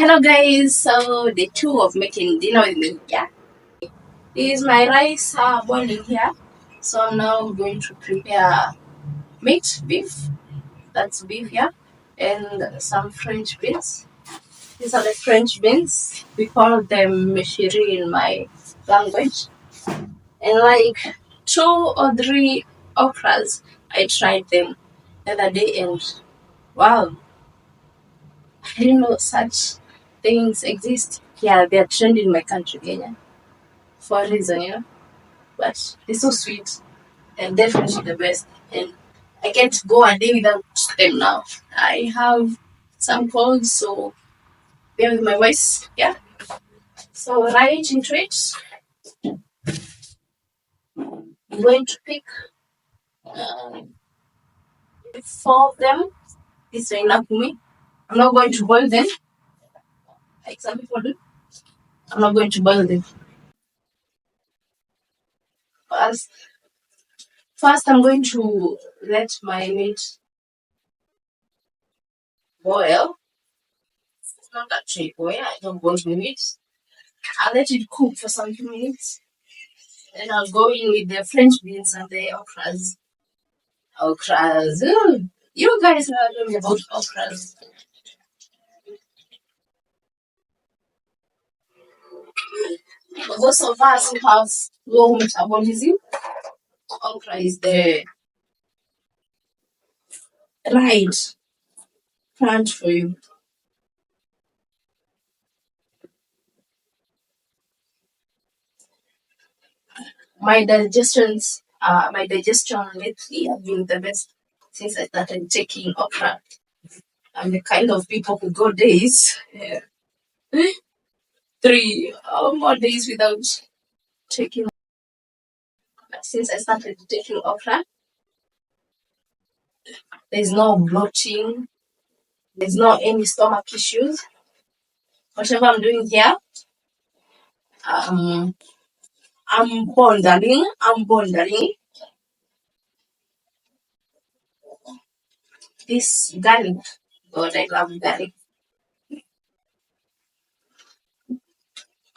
Hello guys, so day two of making dinner with me. Yeah, this is my rice boiling here. So I'm now going to prepare beef. That's beef, yeah, and some French beans. These are the French beans. We call them meshiri in my language. And like two or three okras, I tried them the other day, and wow, I didn't know such things exist. Yeah, they're trending in my country, Kenya, for a reason, But they're so sweet and definitely the best. And I can't go a day without them now. I have some colds, so bear with my voice. Yeah. So right into it. I'm going to pick uh, four of them. This is enough for me. I'm not going to boil them like some people do. I'm not going to boil them. First, first I'm going to let my meat boil. It's not actually boil. I don't boil my meat. I'll let it cook for some few minutes. Then I'll go in with the French beans and the okras. Okras. Ugh. You guys are talking about okras. For those of us who have low metabolism, okra is the right plant for you. My digestion lately have been the best since I started taking okra. I'm the kind of people who go days, 3 or more days without taking. But since I started taking okra, there's no bloating, there's no any stomach issues. Whatever I'm doing here, um, I'm pondering this garlic. God, I love garlic.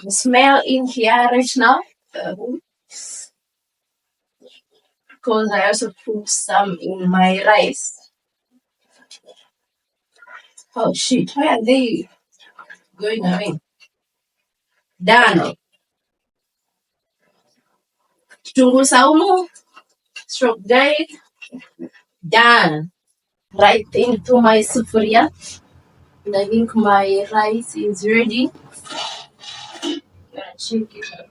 The smell in here right now, uh, because I also put some in my rice. Oh shit, where are they going away? Done. Kitunguu saumu, stroke garlic, done. Right into my sufuria. And I think my rice is ready. Gonna check it out.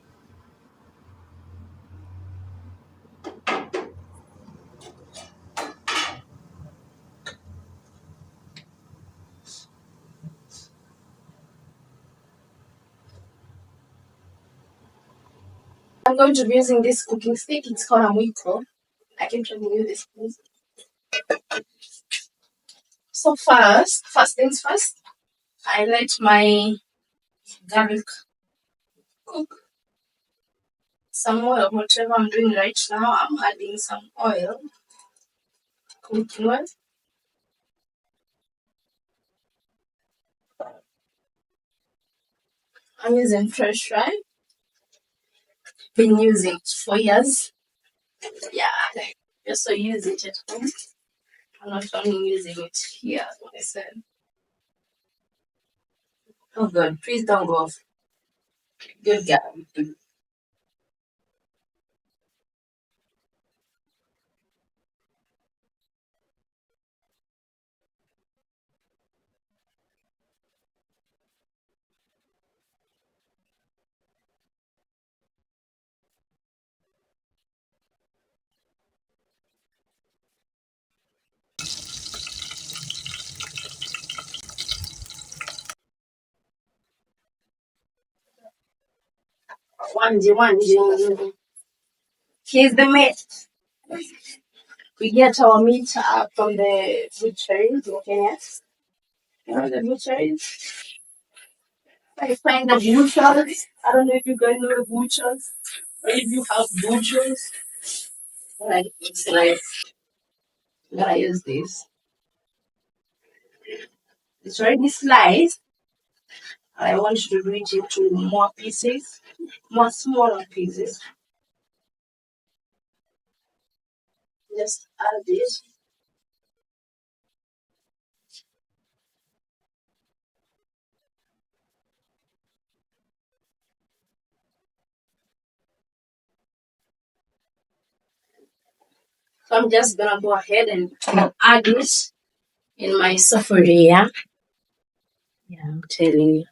I'm going to be using this cooking stick. It's called a mwiko. I can show you this, please. So first things first, I let my garlic cook. Some oil, whatever I'm doing right now, I'm adding some oil, cooking oil. I'm using fresh fry. Been using it for years. Yeah, I also use it at home. I'm not only using it here. I said, oh God, please don't go off. Good girl. One. Here's the meat. We get our meat from the butcheries in Kenya. You know the butcheries? I find the butchers. I don't know if you guys know the butchers or if you have butchers. Like it's nice. I'm gonna use this. It's already sliced. I want to reach into more pieces, more smaller pieces. Just add this. So I'm just gonna go ahead and add this in my sophomore. Yeah, I'm telling you.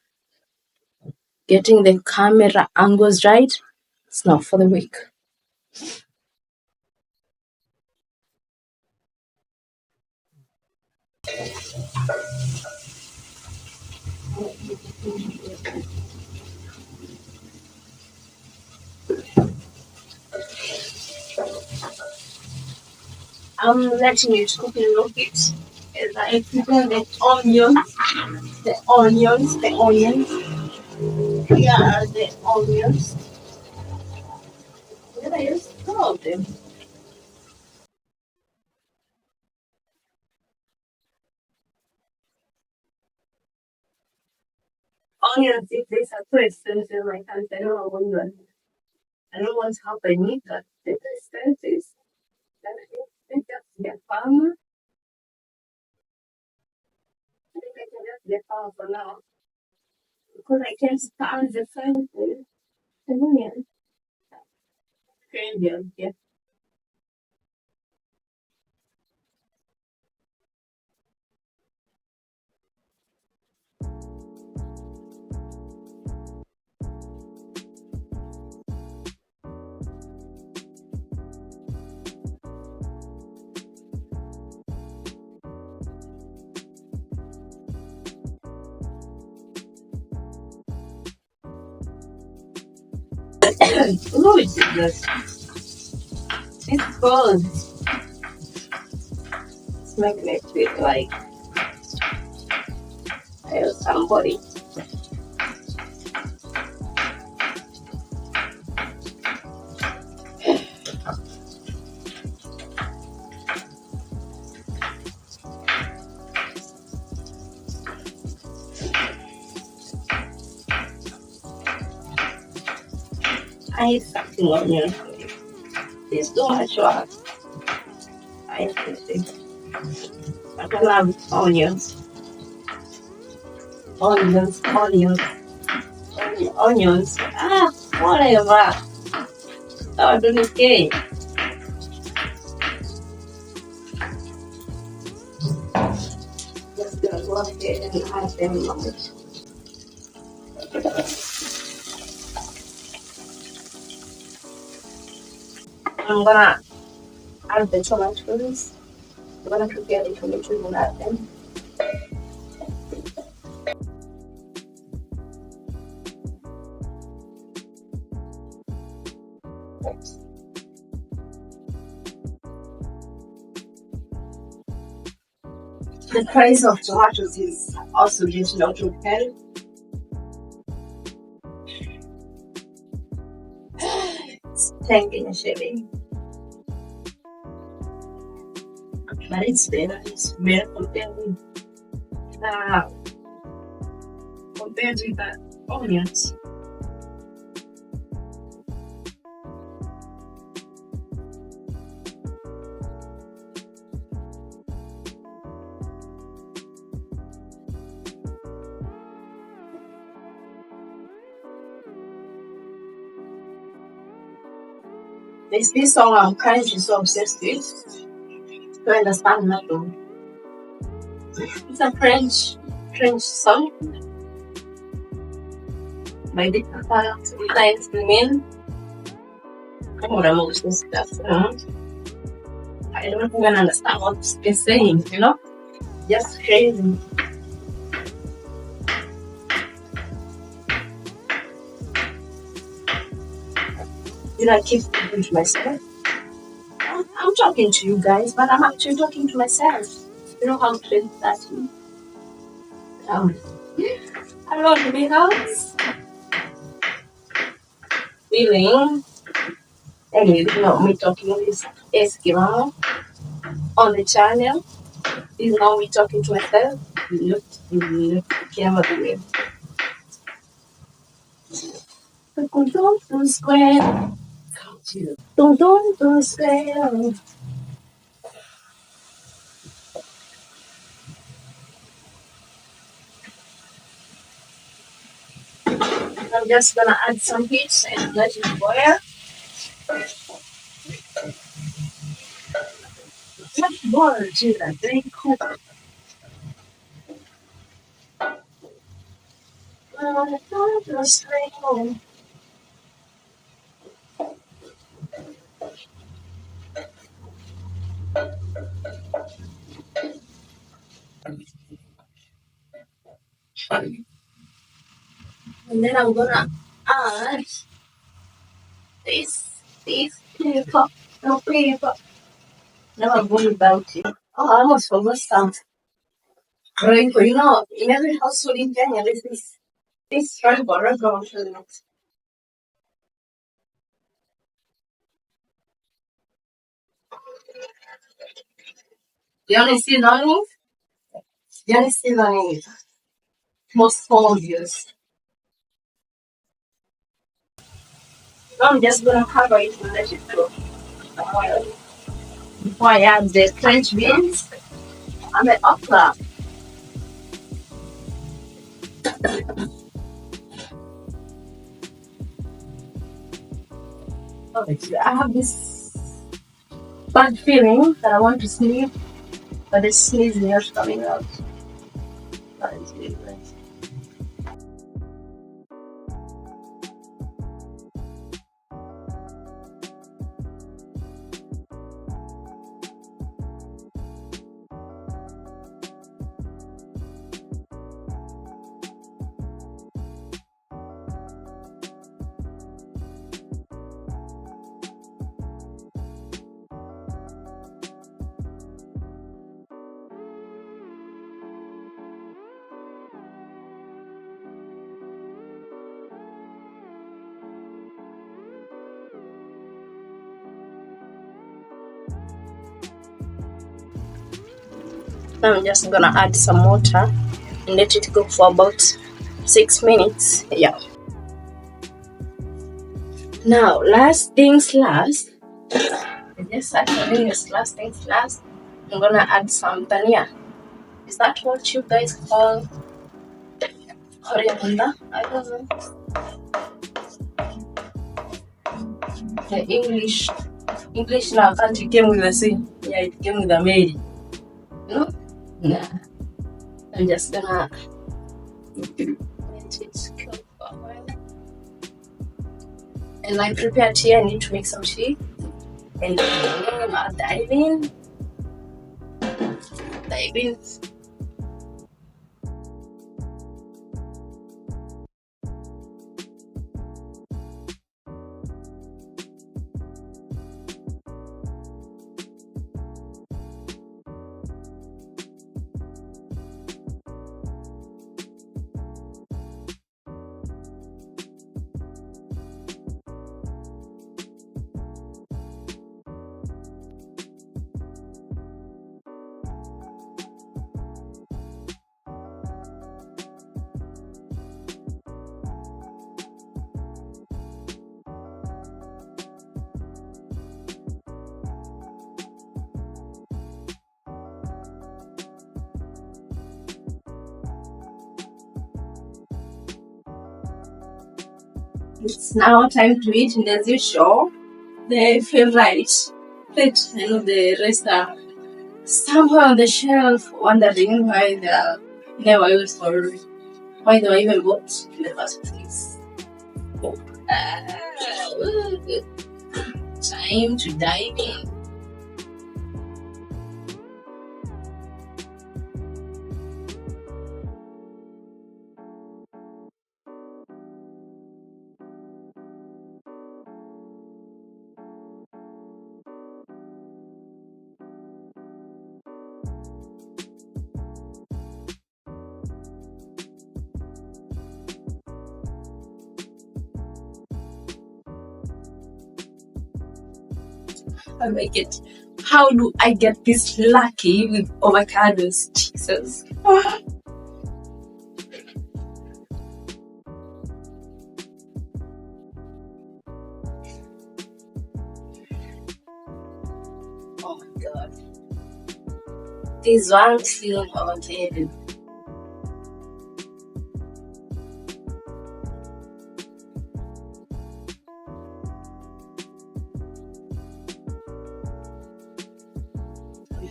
Getting the camera angles right, it's not for the weak. I'm letting it cook a little bit. And I prepare the onions, the onions. Here are the onions. Then I use two of them. Onions, if they are too expensive, I can't. I don't want them. I don't want how I need that. They're too expensive. Then I think just get farm. I think I can just get farm for now because I can't stand the fence. The onion. Crazy, yeah. Oh, it's good. It's cold. It's making me feel like I have somebody. I hate something onion. It's too much work. I hate it. I don't love onions. Onions. Onions. Ah, whatever. Oh, don't okay. Just gonna go ahead and add them on. I'm gonna add the tomatoes. I'm gonna prepare the tomatoes and add them. The price of tomatoes is also just not okay. It's 10 guinea shilling. But it's better uh, compared with the onions. There's this song I'm currently so obsessed with. To understand nothing. It's a French song by the Lines Men. I'm gonna move this stuff. I don't even understand what they're saying, you know? Just crazy. Did I keep talking to myself? I'm talking to you guys, but I'm actually talking to myself. You know how crazy that is? Hello, baby house. Feeling. Anyway, you know me talking this Eskimo on the channel. Is now me talking to myself. Look, camera the way. Don't square. Don't square. I'm just gonna add some heat and let it boil. Not boil, Judah. Very cook. Don't square. And then I'm gonna add this paper. No paper. Never worry about it. Oh, I almost forgot some. Rainbow, in every household in Kenya, there's this rainbow. The only seasoning, the only seasoning is most obvious. I'm just gonna cover it and let it cook. Before I add the French beans and the okra. Okay, I have this bad feeling that I want to sneeze, but the sneeze is not coming out. That is really nice. Now I'm just gonna add some water and let it cook for about 6 minutes. Yeah. Now, last things last. Yes, actually, yes, last things last. I'm gonna add some dhania. Is that what you guys call coriander? I don't know. The English now can't it came with a C. Yeah, it came with a Mary. No? Nah. I'm just gonna let it cook for a while. And I prepared tea. I need to make some tea. And I'm diving. It's now time to eat, and as usual, they feel right. But I know the rest are somewhere on the shelf, wondering why they are never used or why they were even bought in the first place. Time to dive in. How do I get this lucky with avocados? Jesus. This one feeling overhead.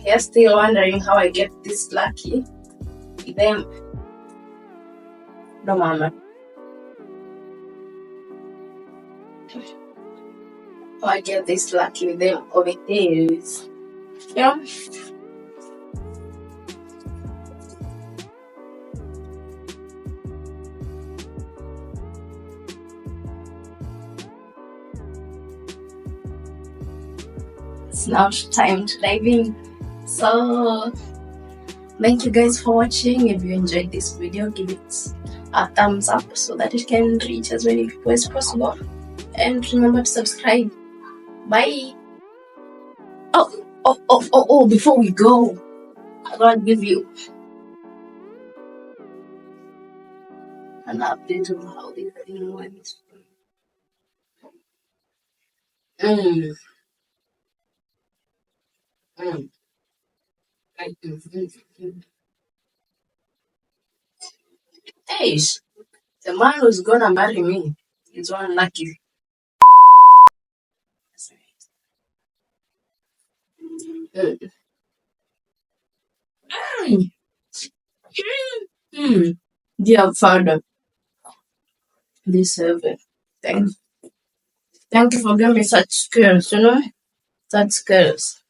You're still wondering how I get this lucky. Them, no mama. How I get this lucky with them over here is, yeah. It's now time to dive in. So thank you guys for watching. If you enjoyed this video, give it a thumbs up so that it can reach as many people as possible. And remember to subscribe. Bye. Oh, before we go, I'm gonna give you an update on how this thing went. Mm, mm, Hey, the man who's gonna marry me is one lucky. Mm. Mm. Mm. Dear Father, please serve it. Thank you for giving me such skills, such skills.